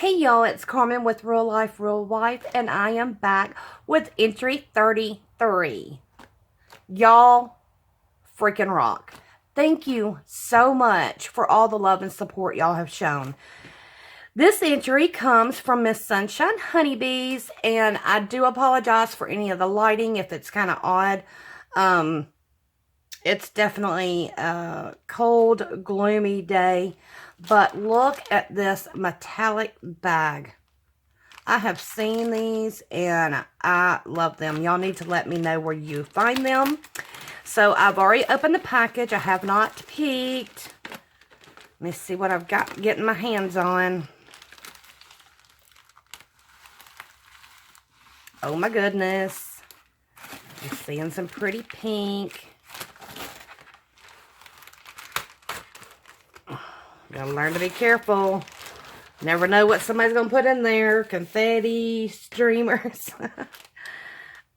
Hey y'all, it's Carmen with Real Life Real Wife, and I am back with entry 33. Y'all freaking rock. Thank you so much for all the love and support y'all have shown. This entry comes from Miss Sunshine Honeybees, and I do apologize for any of the lighting if it's kind of odd. It's definitely a cold, gloomy day. But look at this metallic bag. I have seen these and I love them. Y'all need to let me know where you find them. So I've already opened the package. I have not peeked. Let me see what I've got getting my hands on. Oh my goodness. I'm seeing some pretty pink. Gotta learn to be careful. Never know what somebody's gonna put in there. Confetti, streamers.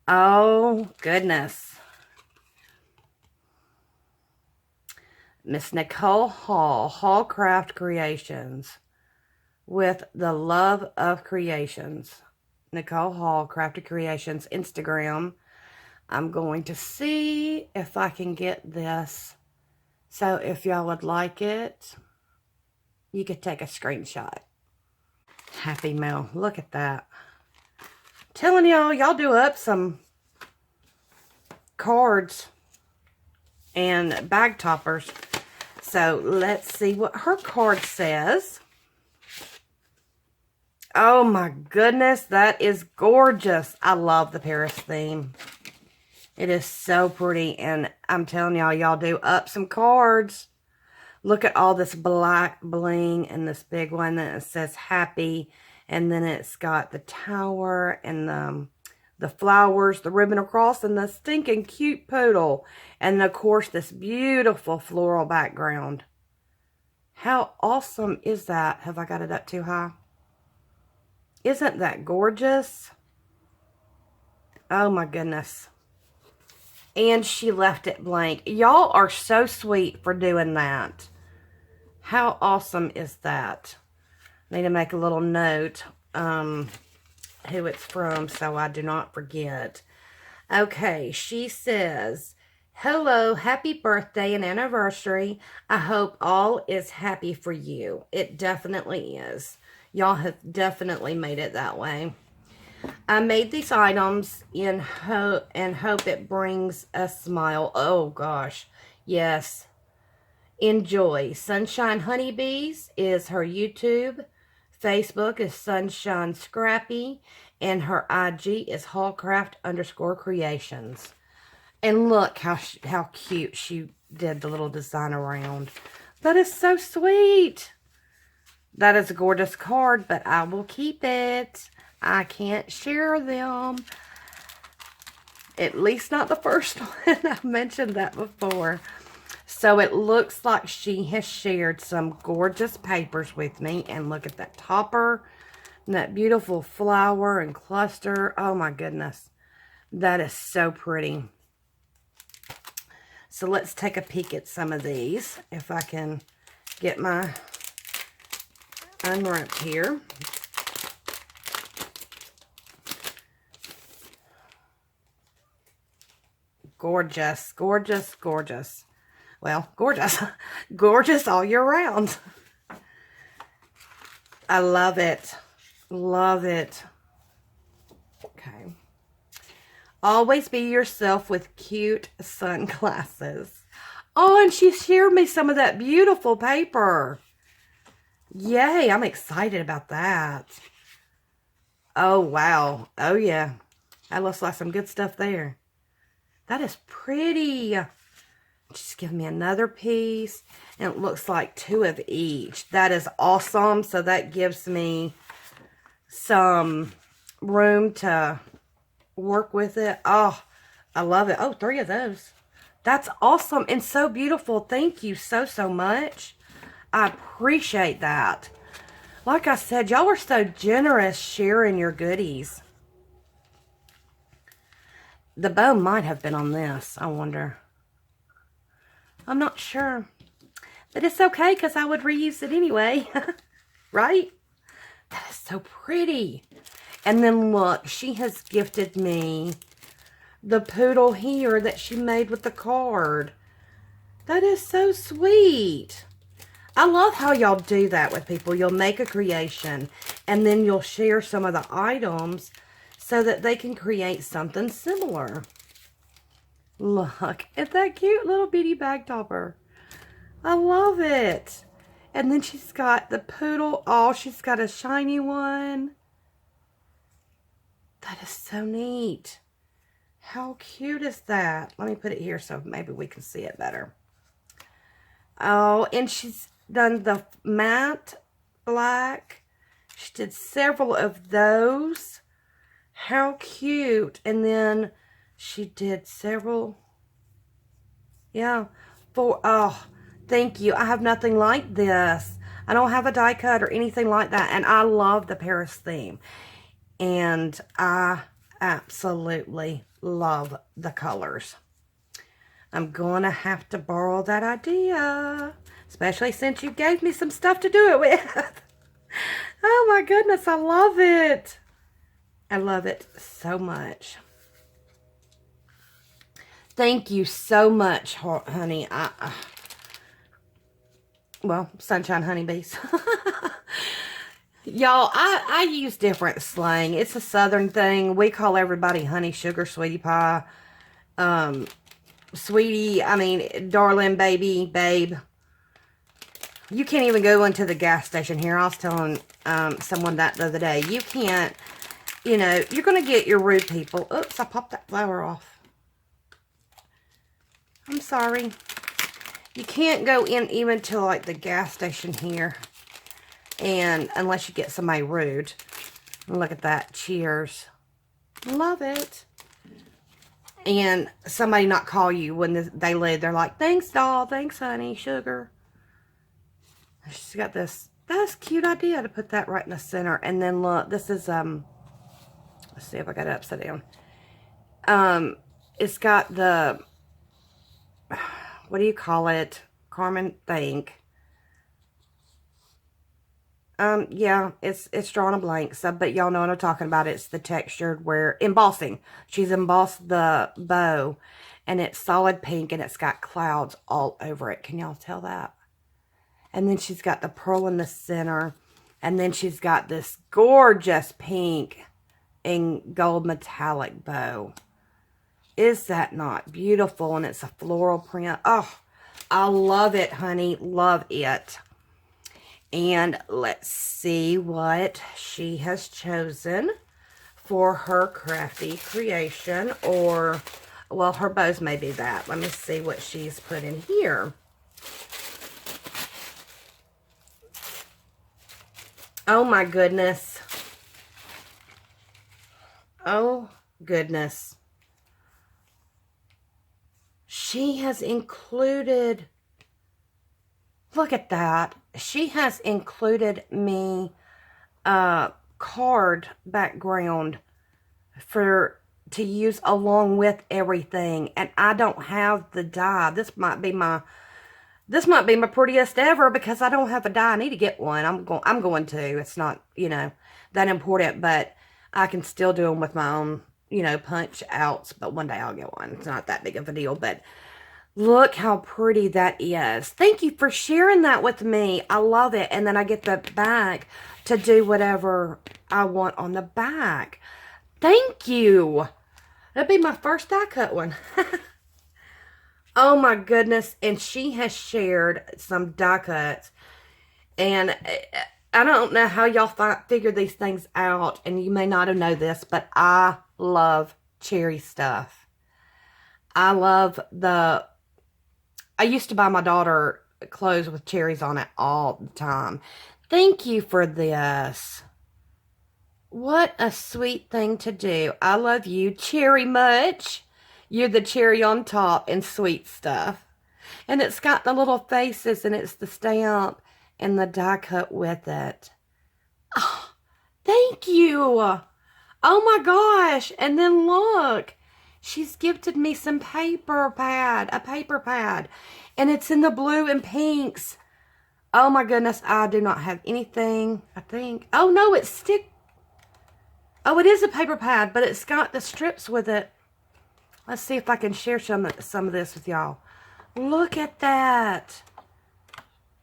Oh, goodness. Miss Nicole Hall, Hallcraft Creations. With the love of creations. Nicole Hall, Crafted Creations, Instagram. I'm going to see if I can get this. So if y'all would like it, you could take a screenshot. Happy Mail. Look at that. Telling y'all do up some cards and bag toppers. So let's see what her card says. Oh my goodness, that is gorgeous. I love the Paris theme. It is so pretty, and I'm telling y'all do up some cards. Look at all this black bling and this big one that says happy. And then it's got the tower and the flowers, the ribbon across, and the stinking cute poodle. And of course, this beautiful floral background. How awesome is that? Have I got it up too high? Isn't that gorgeous? Oh my goodness. And she left it blank. Y'all are so sweet for doing that. How awesome is that? I need to make a little note who it's from so I do not forget. Okay, she says, hello, happy birthday and anniversary. I hope all is happy for you. It definitely is. Y'all have definitely made it that way. I made these items in hope it brings a smile. Oh gosh, yes. Enjoy. Sunshine Honeybees is her YouTube. Facebook is Sunshine Scrappy. And her IG is Hallcraft_Creations. And look how cute she did the little design around. That is so sweet. That is a gorgeous card, but I will keep it. I can't share them. At least not the first one. I mentioned that before. So it looks like she has shared some gorgeous papers with me. And look at that topper. And that beautiful flower and cluster. Oh my goodness. That is so pretty. So let's take a peek at some of these. If I can get my unwrapped here. Gorgeous, gorgeous, gorgeous. Well, gorgeous. Gorgeous all year round. I love it. Love it. Okay. Always be yourself with cute sunglasses. Oh, and she shared me some of that beautiful paper. Yay, I'm excited about that. Oh, wow. Oh, yeah. That looks like some good stuff there. That is pretty. Just give me another piece. And it looks like 2 of each. That is awesome. So that gives me some room to work with it. Oh, I love it. Oh, 3 of those. That's awesome and so beautiful. Thank you so much. I appreciate that. Like I said, y'all are so generous sharing your goodies. The bow might have been on this, I wonder. I'm not sure. But it's okay because I would reuse it anyway. Right? That is so pretty. And then look, she has gifted me the poodle here that she made with the card. That is so sweet. I love how y'all do that with people. You'll make a creation and then you'll share some of the items so that they can create something similar. Look at that cute little beady bag topper. I love it. And then she's got the poodle. Oh, she's got a shiny one. That is so neat. How cute is that? Let me put it here so maybe we can see it better. Oh, and she's done the matte black. She did several of those. How cute. And then she did several. Yeah. Oh, thank you. I have nothing like this. I don't have a die cut or anything like that. And I love the Paris theme. And I absolutely love the colors. I'm going to have to borrow that idea. Especially since you gave me some stuff to do it with. Oh my goodness, I love it. I love it so much. Thank you so much, honey. Well, Sunshine Honeybees. Y'all, I use different slang. It's a southern thing. We call everybody honey, sugar, sweetie pie. Sweetie, I mean, darling, baby, babe. You can't even go into the gas station here. I was telling someone that the other day. You can't, you know, you're going to get your rude people. Oops, I popped that flower off. I'm sorry. You can't go in even to like the gas station here. And unless you get somebody rude. Look at that. Cheers. Love it. And somebody not call you when they leave. They're like, thanks, doll. Thanks, honey. Sugar. She's got this. That's a cute idea to put that right in the center. And then look, this is, let's see if I got it upside down. It's got the, what do you call it? Carmen think. Yeah, it's drawn a blank, so, but y'all know what I'm talking about. It's the textured where, embossing. She's embossed the bow, and it's solid pink, and it's got clouds all over it. Can y'all tell that? And then she's got the pearl in the center, and then she's got this gorgeous pink and gold metallic bow. Is that not beautiful? And it's a floral print. Oh, I love it, honey. Love it. And let's see what she has chosen for her crafty creation. Or, well, her bows may be that. Let me see what she's put in here. Oh, my goodness. Oh, goodness. She has included... Look at that. She has included me a card background to use along with everything. And I don't have the die. This might be my prettiest ever because I don't have a die. I need to get one. I'm going to. It's not, you know, that important, but I can still do them with my own, you know, punch outs. But one day I'll get one. It's not that big of a deal, but look how pretty that is. Thank you for sharing that with me. I love it. And then I get the back to do whatever I want on the back. Thank you. That'd be my first die cut one. Oh my goodness. And she has shared some die cuts. And I don't know how y'all figure these things out. And you may not have known this, but I love cherry stuff. I love I used to buy my daughter clothes with cherries on it all the time. Thank you for this. What a sweet thing to do. I love you, Cherry Much. You're the cherry on top and sweet stuff. And it's got the little faces and it's the stamp and the die cut with it. Oh, thank you. Oh my gosh. And then look. She's gifted me some a paper pad, and it's in the blue and pinks. Oh my goodness, I do not have anything, I think. Oh no, it's stick. Oh, it is a paper pad, but it's got the strips with it. Let's see if I can share some of this with y'all. Look at that.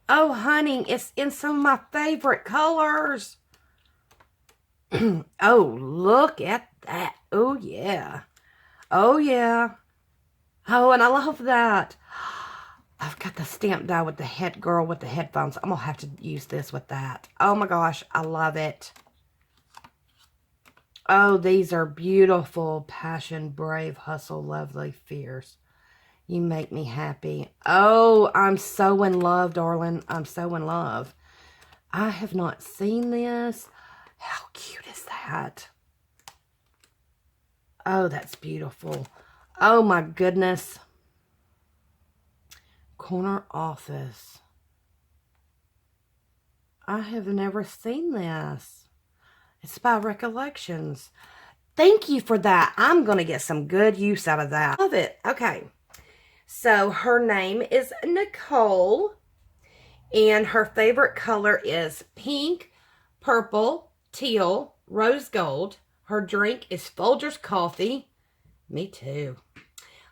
Oh, honey, it's in some of my favorite colors. Oh, look at that. Oh, yeah. Oh, yeah. Oh, and I love that. I've got the stamp die with the head girl with the headphones. I'm going to have to use this with that. Oh, my gosh. I love it. Oh, these are beautiful. Passion, brave, hustle, lovely, fierce. You make me happy. Oh, I'm so in love, darling. I'm so in love. I have not seen this. How cute is that? Oh, that's beautiful. Oh, my goodness. Corner office. I have never seen this. It's by Recollections. Thank you for that. I'm going to get some good use out of that. Love it. Okay. So her name is Nicole, and her favorite color is pink, purple, teal, rose gold. Her drink is Folgers coffee. Me too.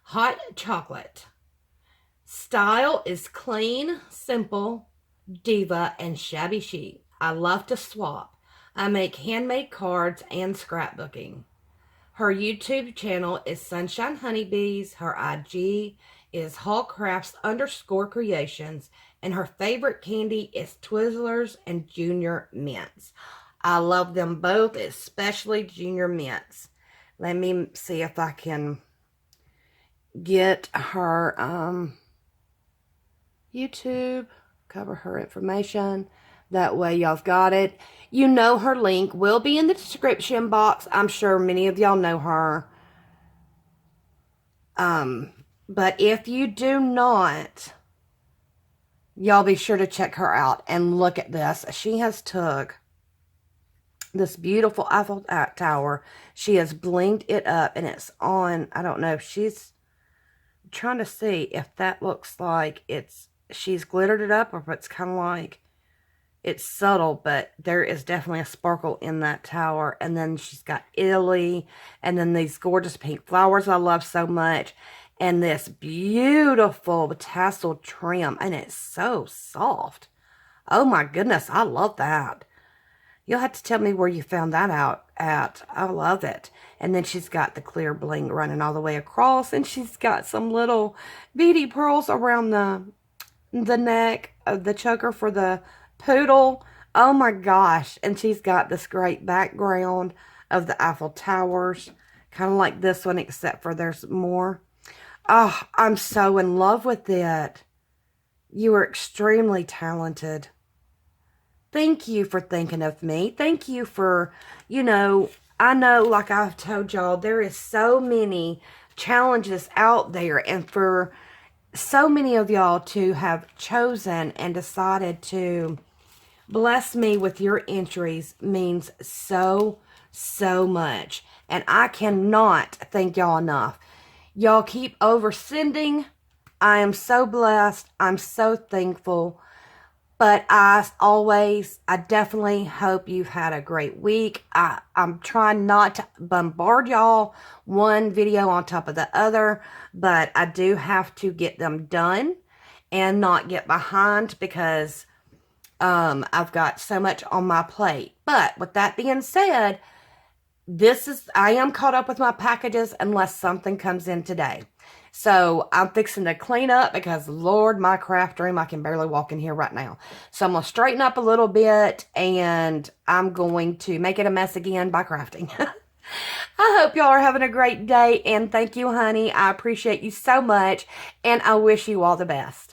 Hot chocolate. Style is clean, simple, diva, and shabby chic. I love to swap. I make handmade cards and scrapbooking. Her YouTube channel is Sunshine Honeybees. Her IG is hallcrafts_creations. And her favorite candy is Twizzlers and Junior Mints. I love them both, especially Junior Mints. Let me see if I can get her YouTube, cover her information. That way y'all've got it. You know her link will be in the description box. I'm sure many of y'all know her. But if you do not, y'all be sure to check her out. And look at this. She has took this beautiful Eiffel Tower. She has blinged it up, and it's on, I don't know, she's trying to see if that looks like she's glittered it up, or if it's kind of like, it's subtle, but there is definitely a sparkle in that tower. And then she's got Italy, and then these gorgeous pink flowers I love so much, and this beautiful tassel trim, and it's so soft. Oh my goodness, I love that. You'll have to tell me where you found that out at. I love it. And then she's got the clear bling running all the way across, and she's got some little beady pearls around the neck of the choker for the poodle. Oh my gosh. And she's got this great background of the Eiffel Towers, kind of like this one, except for there's more. Oh, I'm so in love with it. You are extremely talented. Thank you for thinking of me. Thank you for, I know, like I've told y'all, there is so many challenges out there, and for so many of y'all to have chosen and decided to bless me with your entries means so, so much. And I cannot thank y'all enough. Y'all keep oversending. I am so blessed. I'm so thankful. But I definitely hope you've had a great week. I'm trying not to bombard y'all one video on top of the other, but I do have to get them done and not get behind because I've got so much on my plate. But with that being said, I am caught up with my packages unless something comes in today. So I'm fixing to clean up because, Lord, my craft room, I can barely walk in here right now. So I'm going to straighten up a little bit, and I'm going to make it a mess again by crafting. I hope y'all are having a great day, and thank you, honey. I appreciate you so much, and I wish you all the best.